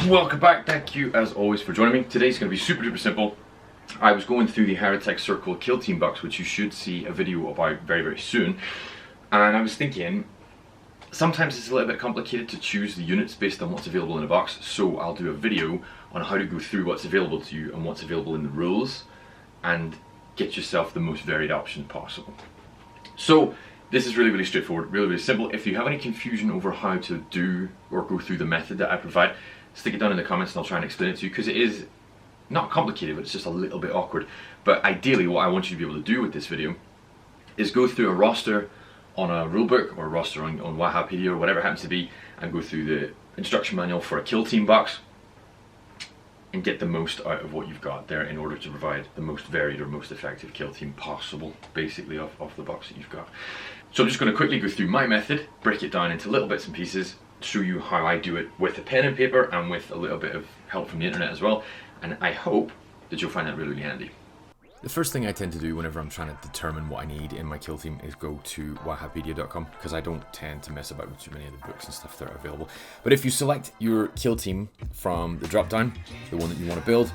Welcome back, thank you as always for joining me. Today's going to be super duper simple. I was going through the Hierotek Circle kill team box, which you should see a video about very soon, and I was thinking sometimes it's a little bit complicated to choose the units based on what's available in a box, so I'll do a video on how to go through what's available to you and what's available in the rules and get yourself the most varied option possible. So this is really straightforward, really simple. If you have any confusion over how to do or go through the method that I provide, stick it down in the comments and I'll try and explain it to you, because it is not complicated, but it's just a little bit awkward. But ideally what I want you to be able to do with this video is go through a roster on a rulebook or a roster on Wahapedia or whatever it happens to be, and go through the instruction manual for a kill team box and get the most out of what you've got there in order to provide the most varied or most effective kill team possible, basically, of the box that you've got. So I'm just going to quickly go through my method, break it down into little bits and pieces, show you how I do it with a pen and paper and with a little bit of help from the internet as well, and I hope that you'll find that really handy. The first thing I tend to do whenever I'm trying to determine what I need in my kill team is go to wahapedia.com, because I don't tend to mess about with too many of the books and stuff that are available. But if you select your kill team from the drop down, the one that you want to build,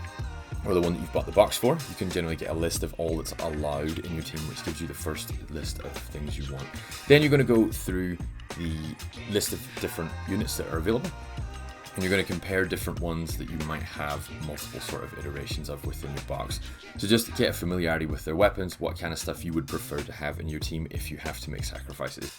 or the one that you've bought the box for, you can generally get a list of all that's allowed in your team, which gives you the first list of things you want. Then you're going to go through the list of different units that are available, and you're going to compare different ones that you might have multiple sort of iterations of within your box. So just get a familiarity with their weapons, what kind of stuff you would prefer to have in your team if you have to make sacrifices.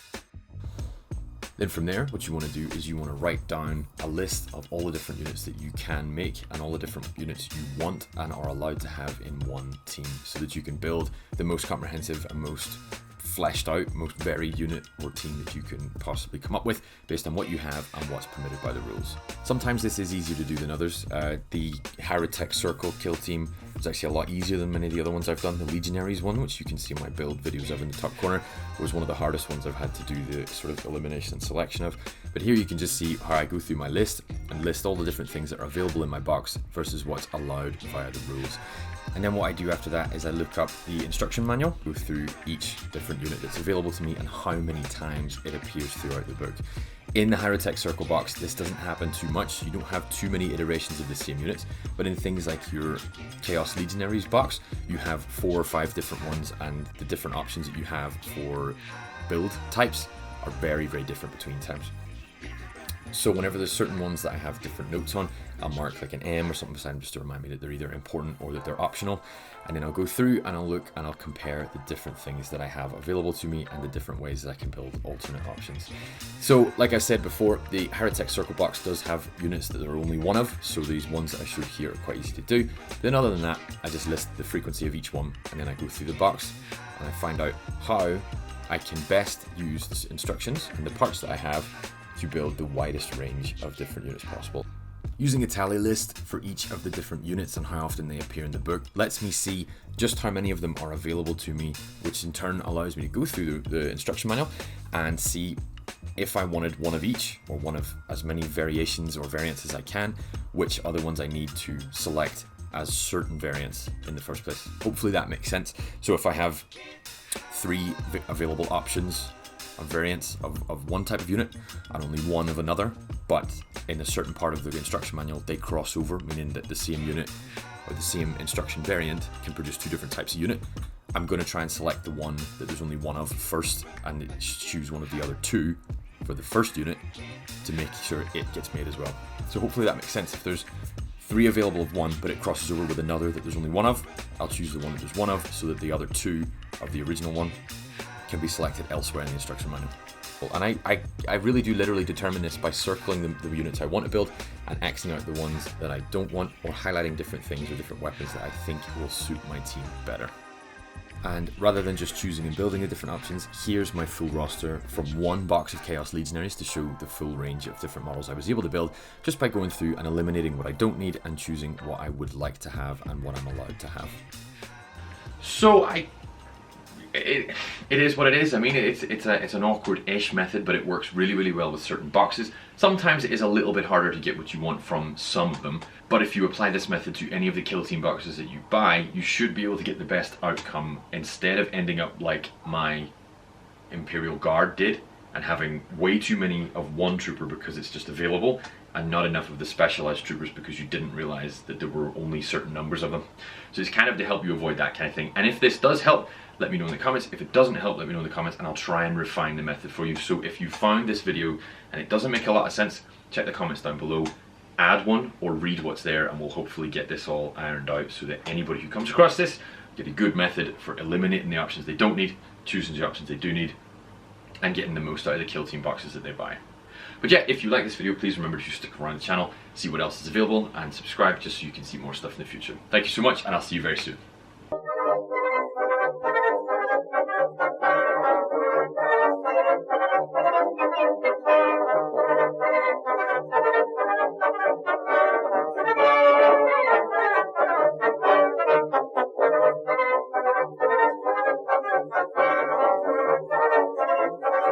Then from there, what you want to do is you want to write down a list of all the different units that you can make and all the different units you want and are allowed to have in one team, so that you can build the most comprehensive and most fleshed out, most varied unit or team that you can possibly come up with based on what you have and what's permitted by the rules. Sometimes this is easier to do than others. The Hierotek Circle kill team is actually a lot easier than many of the other ones I've done. The Legionaries one, which you can see in my build videos of in the top corner, was one of the hardest ones I've had to do the sort of elimination and selection of. But here you can just see how I go through my list and list all the different things that are available in my box versus what's allowed via the rules. And then what I do after that is I look up the instruction manual, go through each different unit that's available to me and how many times it appears throughout the book. In the Hierotek Circle box, this doesn't happen too much. You don't have too many iterations of the same units, but in things like your Chaos Legionaries box, you have 4 or 5 different ones, and the different options that you have for build types are very different between times. So whenever there's certain ones that I have different notes on, I'll mark like an M or something beside them just to remind me that they're either important or that they're optional. And then I'll go through and I'll look and I'll compare the different things that I have available to me and the different ways that I can build alternate options. So like I said before, the Hierotek Circle box does have units that there are only one of, so these ones that I showed here are quite easy to do. Then other than that, I just list the frequency of each one, and then I go through the box and I find out how I can best use the instructions and the parts that I have to build the widest range of different units possible. Using a tally list for each of the different units and how often they appear in the book lets me see just how many of them are available to me, which in turn allows me to go through the instruction manual and see if I wanted one of each or one of as many variations or variants as I can, which are the ones I need to select as certain variants in the first place. Hopefully that makes sense. So if I have 3 available options of variants of one type of unit and only one of another, but in a certain part of the instruction manual they cross over, meaning that the same unit or the same instruction variant can produce 2 different types of unit, I'm going to try and select the one that there's only one of first and choose one of the other 2 for the first unit to make sure it gets made as well. So hopefully that makes sense. If there's 3 available of one but it crosses over with another that there's only one of, I'll choose the one that there's one of so that the other 2 of the original one can be selected elsewhere in the instruction manual. And I really do literally determine this by circling the units I want to build and Xing out the ones that I don't want, or highlighting different things or different weapons that I think will suit my team better. And rather than just choosing and building the different options, here's my full roster from one box of Chaos Legionaries to show the full range of different models I was able to build just by going through and eliminating what I don't need and choosing what I would like to have and what I'm allowed to have. So it is what it is. I mean, it's an awkward-ish method, but it works really well with certain boxes. Sometimes it is a little bit harder to get what you want from some of them, but if you apply this method to any of the kill team boxes that you buy, you should be able to get the best outcome instead of ending up like my Imperial Guard did and having way too many of one trooper because it's just available. and not enough of the specialized troopers because you didn't realize that there were only certain numbers of them. So it's kind of to help you avoid that kind of thing. And if this does help, let me know in the comments. If it doesn't help, let me know in the comments, and I'll try and refine the method for you. So if you found this video and it doesn't make a lot of sense, check the comments down below, add one or read what's there, and we'll hopefully get this all ironed out so that anybody who comes across this get a good method for eliminating the options they don't need, choosing the options they do need, and getting the most out of the kill team boxes that they buy. But yeah, if you like this video, please remember to stick around the channel, see what else is available, and subscribe just so you can see more stuff in the future. Thank you so much, and I'll see you very soon.